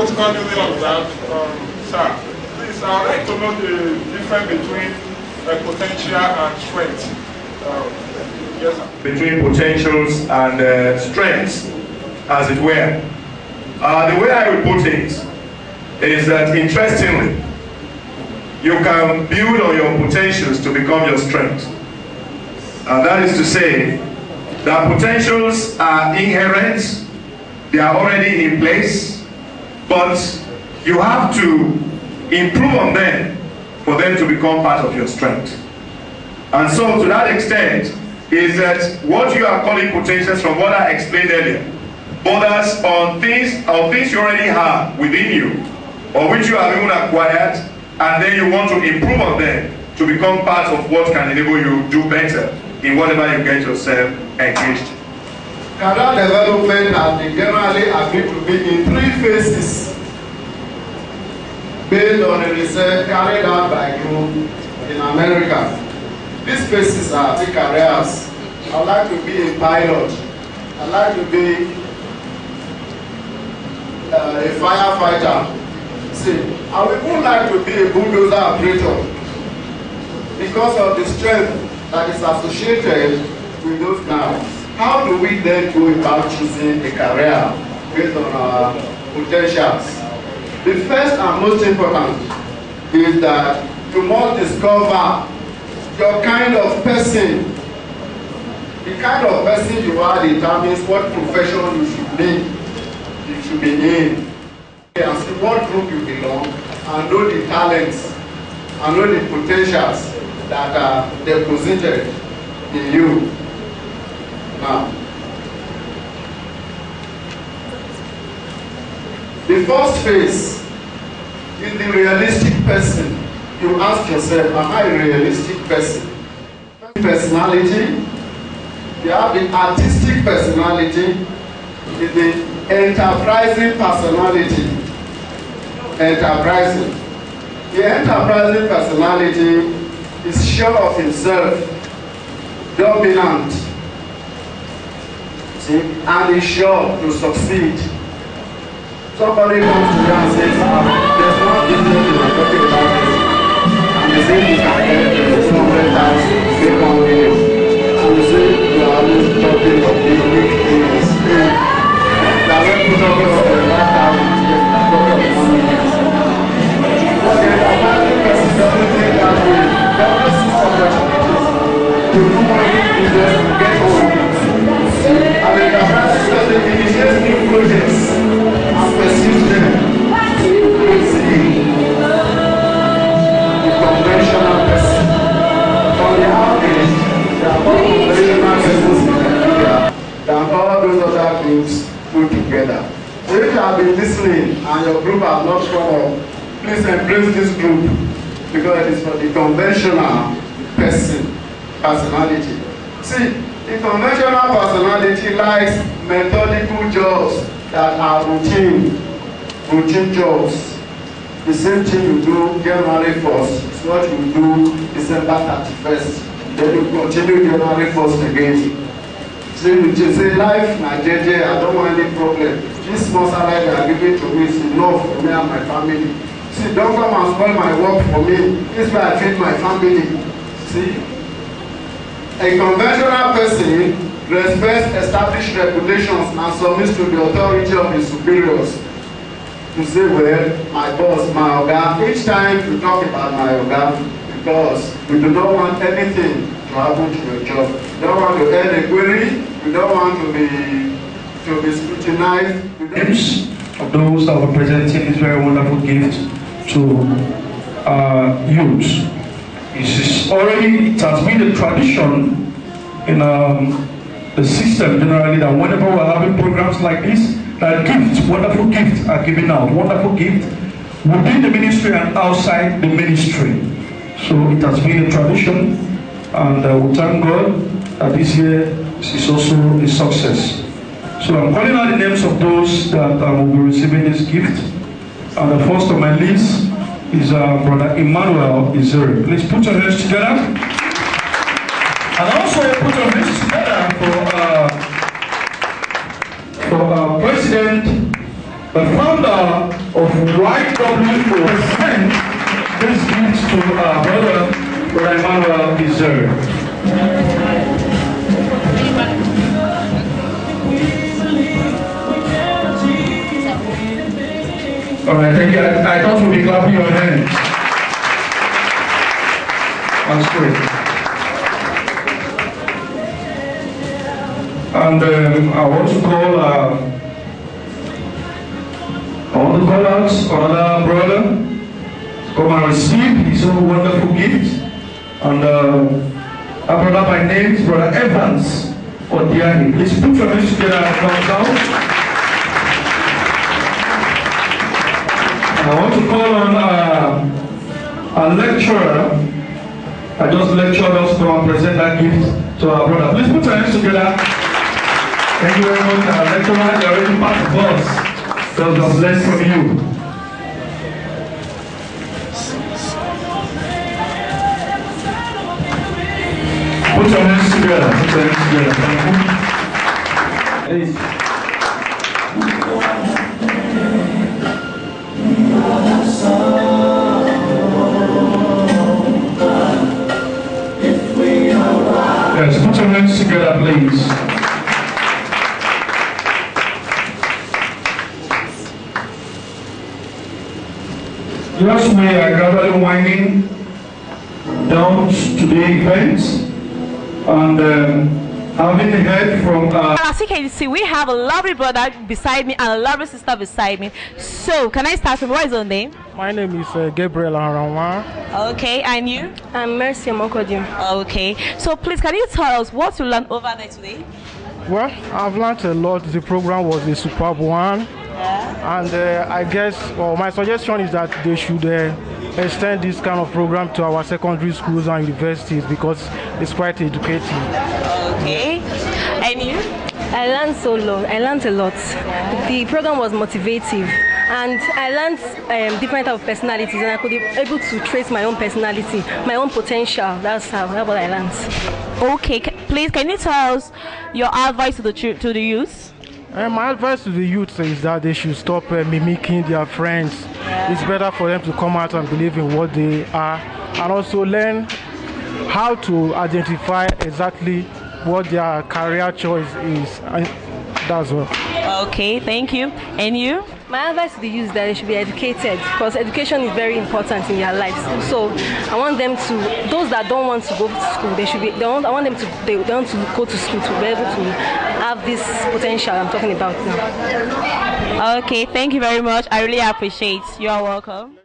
continuing on that, sir, please, I would like to know the difference between potential and strength. Yes, sir. Between potentials and strengths, as it were. The way I would put it is that, interestingly, you can build on your potentials to become your strength. And that is to say that potentials are inherent, they are already in place, but you have to improve on them for them to become part of your strength. And so, to that extent, is that what you are calling potentials, from what I explained earlier, borders on things you already have within you, or which you have even acquired, and then you want to improve on them to become part of what can enable you to do better in whatever you get yourself engaged. Career development has been generally agreed to be in 3 phases based on the research carried out by you in America. These phases are the careers. I'd like to be a pilot. I'd like to be a firefighter. See, I would like to be a bulldozer operator because of the strength that is associated with those guys. How do we then go about choosing a career based on our potentials? The first and most important is that you must discover your kind of person. The kind of person you are determines what profession you should be in. And see what group you belong, and know the talents, and know the potentials that are deposited in you. Now, the first phase is the realistic person. You ask yourself, am I a realistic person? Personality, you have the artistic personality, the enterprising personality. Enterprising. The enterprising personality is sure of himself, dominant, see, and is sure to succeed. Somebody comes to you and says, there's one business you are talking about this, and they say you can get 200,000, make 1 million, and they say you are always talking of the big things. They are not talking of the 1,000, they are talking of 1 million. But the enterprising person doesn't think that way. They always see opportunities to do one big business to get home. And the enterprising person initiates new projects and pursues them. See, the conventional person. On the average, there are more conventional persons in Nigeria than all those other groups put together. So if you have been listening and your group has not come up, please embrace this group, because it is for the conventional personality. See, the conventional personality likes methodical jobs that are routine jobs. The same thing you do January 1st is what you do December 31st. Then you continue January 1st again. So you just say, life, my JJ, I don't want any problem. This small salary they are giving to me is enough for me and my family. See, don't come and spoil my work for me. This way I feed my family. See? A conventional person respects established reputations and submits to the authority of his superiors. To say, well, my boss, my oga, each time you talk about my oga, because we do not want anything to happen to your job. You don't want to earn a query, you don't want to be scrutinized. Names of those that were presenting this very wonderful gift to youth. It has been a tradition in the system generally that whenever we're having programs like this, that gifts, wonderful gifts are given out, wonderful gifts within the ministry and outside the ministry. So it has been a tradition, and we thank God that this year is also a success. So I'm calling out the names of those that will be receiving this gift. And the first on my list is Brother Emmanuel Izere. Please put your hands together. And also put your hands together for President, the founder of YWO present this gift to our brother Emmanuel deserve. All right, thank you. I thought we'd be clapping your hands. That's great. And I want to call out another brother to come and receive his own wonderful gift. And a brother by name is Brother Evans Odiani. Please put your hands together and come down. I want to call on a lecturer. I just lectured us to come and present that gift to our brother. Please put your hands together. Thank you very much. Our lecturer is already part of us. So God bless from you. Put your hands together. Put your hands together. Yes, put your hands together, please. Just we are gradually winding down to the event, and having heard from as you can see, we have a lovely brother beside me and a lovely sister beside me. So, can I start from what is your name? My name is Gabriel Aranwa. Okay, and you? I'm Mercy Mokodim. Okay, so please, can you tell us what you learned over there today? Well, I've learned a lot. The program was a superb one. Yeah. And I guess, well, my suggestion is that they should extend this kind of program to our secondary schools and universities because it's quite educative. Okay, and you? I learned a lot. The program was motivative, and I learned different type of personalities, and I could be able to trace my own personality, my own potential. That's what I learned. Okay, please, can you tell us your advice to the youth? My advice to the youth is that they should stop mimicking their friends. It's better for them to come out and believe in what they are, and also learn how to identify exactly what their career choice is. That's all. Okay, thank you. And you? My advice to the youth is that they should be educated because education is very important in their lives. So I want them to, those that don't want to go to school, I want them to go to school to be able to have this potential I'm talking about now. Okay, thank you very much. I really appreciate it. You are welcome.